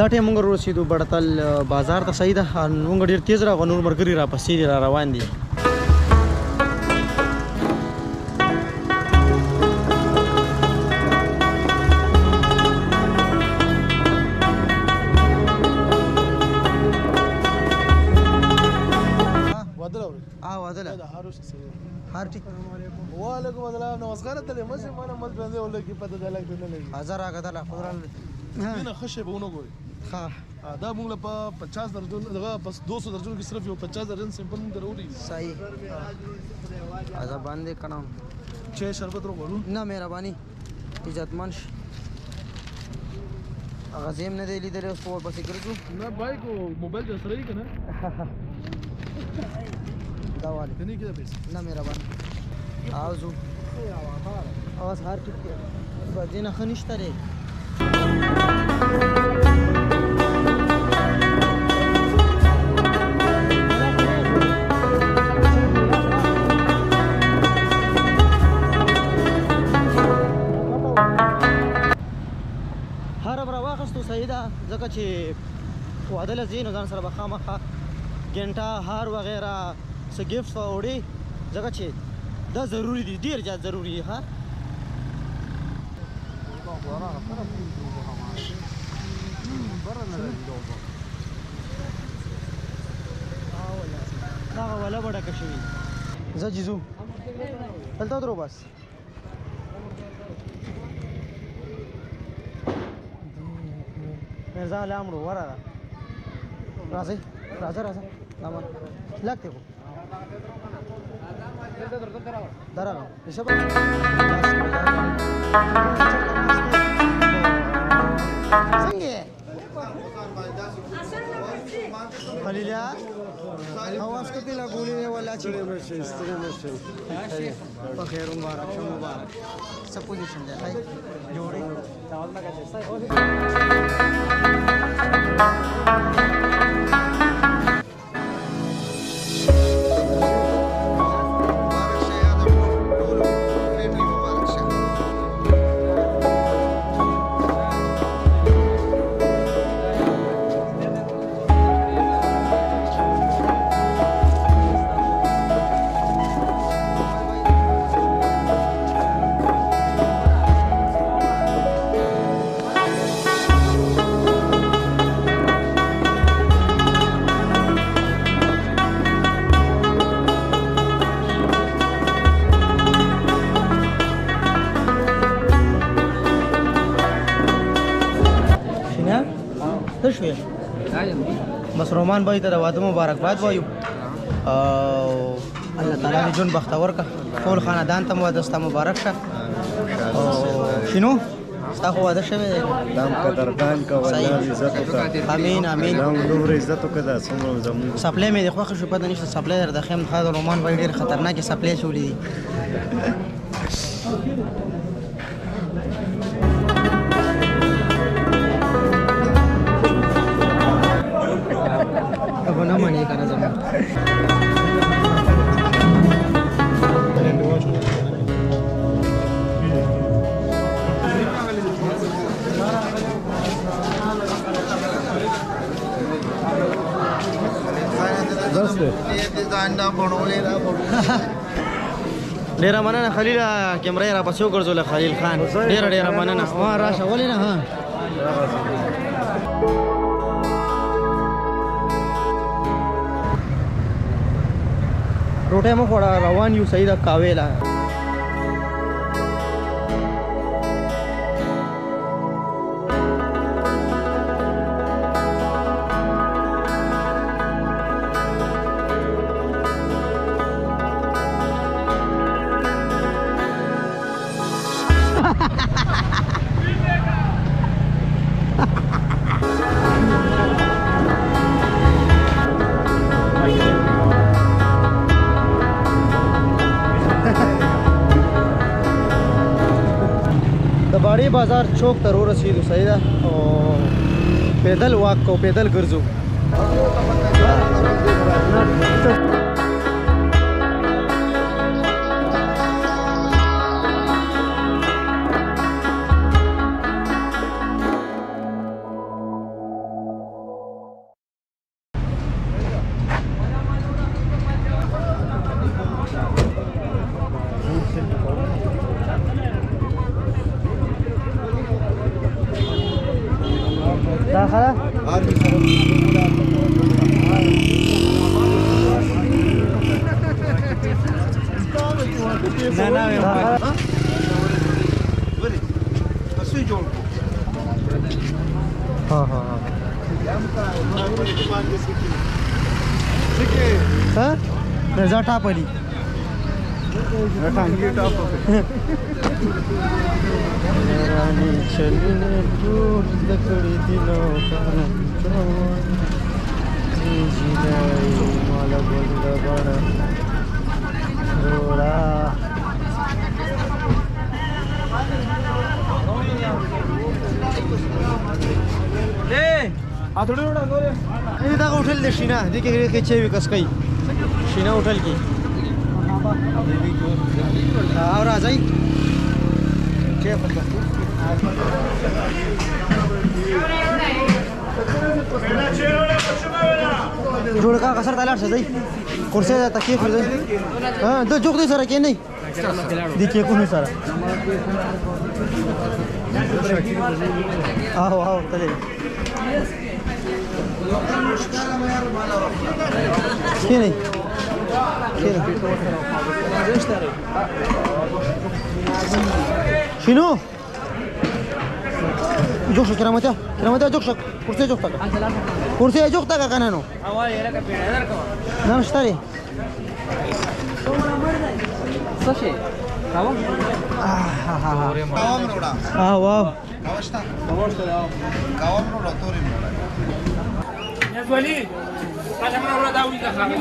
دا ټیم موږ ورسېدو بړتل بازار ته صحیح ده موږ ډېر تیز راغلو نور ملګري راپسې دي را روان دي هر ټیک وعلیکم السلام نمسکار ته مشه مانه مل باندې ولګي پته ده لګ نه لګي هزار غدل خبرال نه خشه به ونه ګوري ها دا موږ په 50 درجن دغه بس 200 درجن کې صرف یو 50 درجن سیمپل موږ ضروري صحیح اځه باندې کنه چه شربت ورو نه مهرباني عزتمن هغه زم نه دی لیدل اوس په بس ګرځو نه بایک او موبایل در سره یې کنه دا والي کني کې پیسې نه مهرباني اوزو اواز هر ټیک بدینه خنشته لري سیدا ځکه چې واده لزین ځان سره بخامخه ګنټه هار وغیرہ څه گیفټ وړي ځکه چې دا ضروری دي ډیر زیات ضروری دي ها دا ولا بڑا کشوي زه جزو دلته درو بس مرزا لامړو وراره راځي راځه لامان لګته کو درغه نشبه څنګه خلیلیا اواز کته لا ګولې ولا چې په خیر مبارک شو مبارک څه پوزیشن ده هاي جوړي تاول ما کته بس رومان بھائی ته واده مبارکباد وایو الله تعالی دې جون بختور کا ټول خاندان ته واده ست مبارک شه شنو ستاسو واده شوه دام قدردان کا والله عزت وکړه امين امين نور عزت وکړه څومره زمو سپلای مې د خوښ شو پته نشته سپلای در د خیم خاطر رومان بھائی ډیر خطرناک سپلای چولې دي دی کنه زمون ډیره مننه خلیل کیمرې را پسې وګرځوله خلیل خان ډیره مننه وا راشه ولې نه ها روټه مو خوړه روان یو سیده کاویلا बाड़ी बाजार चौक ته ورسېدو صحیح ده او پیدل واک کو پیدل ګرځو داخله نه نه ها ها ها رضا ټاپ علي ټانګي ټاپ رانی چلینه ټول د کړي دي نو کنه جیلای مال ګل بڑا روڑا له اټړو وړا ګوره دا هوټل د شینا د کې چې وی کس کوي شینا هوټل کې اور راځي كيف جوړ کا کسر تعالی څه دی کورسه ته کې فرځي ها د جوګ دې سره کې نه دي کې کو نه سره او تلې کې نه شنو جوخ کرامته جوخ كرسي جوخ تاك كرسي جوخ تاك كانانو اوالي لك بينا دركوا لا مشتري صشي كاوم كاوم رودا واو كاوشتا كاوم رودا توري يا ولي انا ما رودا داوي ده خاغي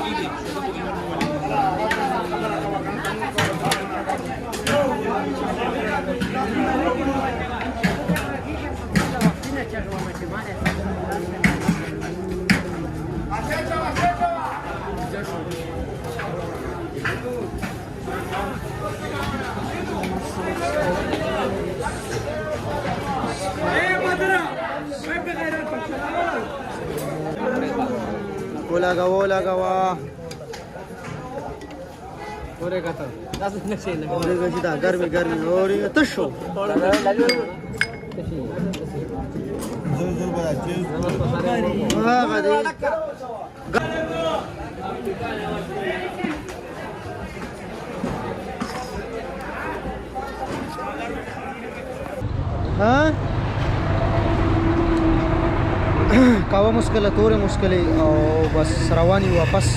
ولا غوا اورے کتا داس نشي لگا اورے گجدا گرمی اورے تشو زور بڑا چیز ہاں غدی ها کاوه مشکله تورې مشکله او بس رواني واپس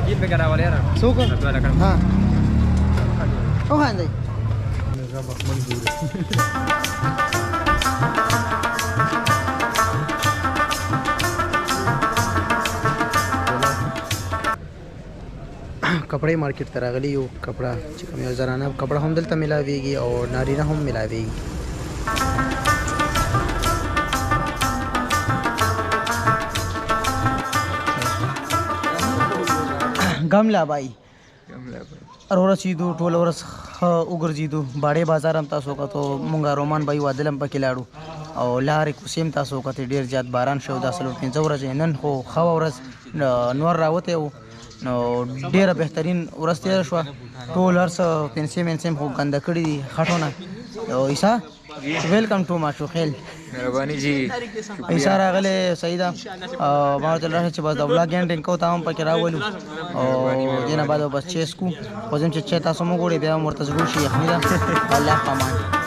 ये पे करा वाले यार सो को हां ओ खान दे कपड़े मार्केट ته راغلی یو کپڑا چې کوم یو زرانه کپڑا هم دلته ملاويږي او نارینه هم ملاويږي غملا بای ورسېدو ټول ورځ ښه وګرځېدو باړې بازار هم تاسو وکتو مونږ رومان بای وادل هم پکې لاړو او لارې کوڅې هم تاسو وکتې ډېر زیات باران شو دا 4-5 ورځې نن خو ښه ورځ نور راوتی و نو ډېره بهترین ورځ تېره شوه ټول هر څه پنسې منسې هم خو ګنده کړي دي خټونه او عیسی ویلکم ټو ماشوخیل مهرباني جی عیسی راغلی صحیح ده ما ورته راشه چې بس د ولاګ اینډینګ کوو تا هم پکې راولو او دې نه بعد بس چیس کو خو ځم چې چای تاسو مو ګورئ بیا هم ورته ضرور شي یخني ده الله پامان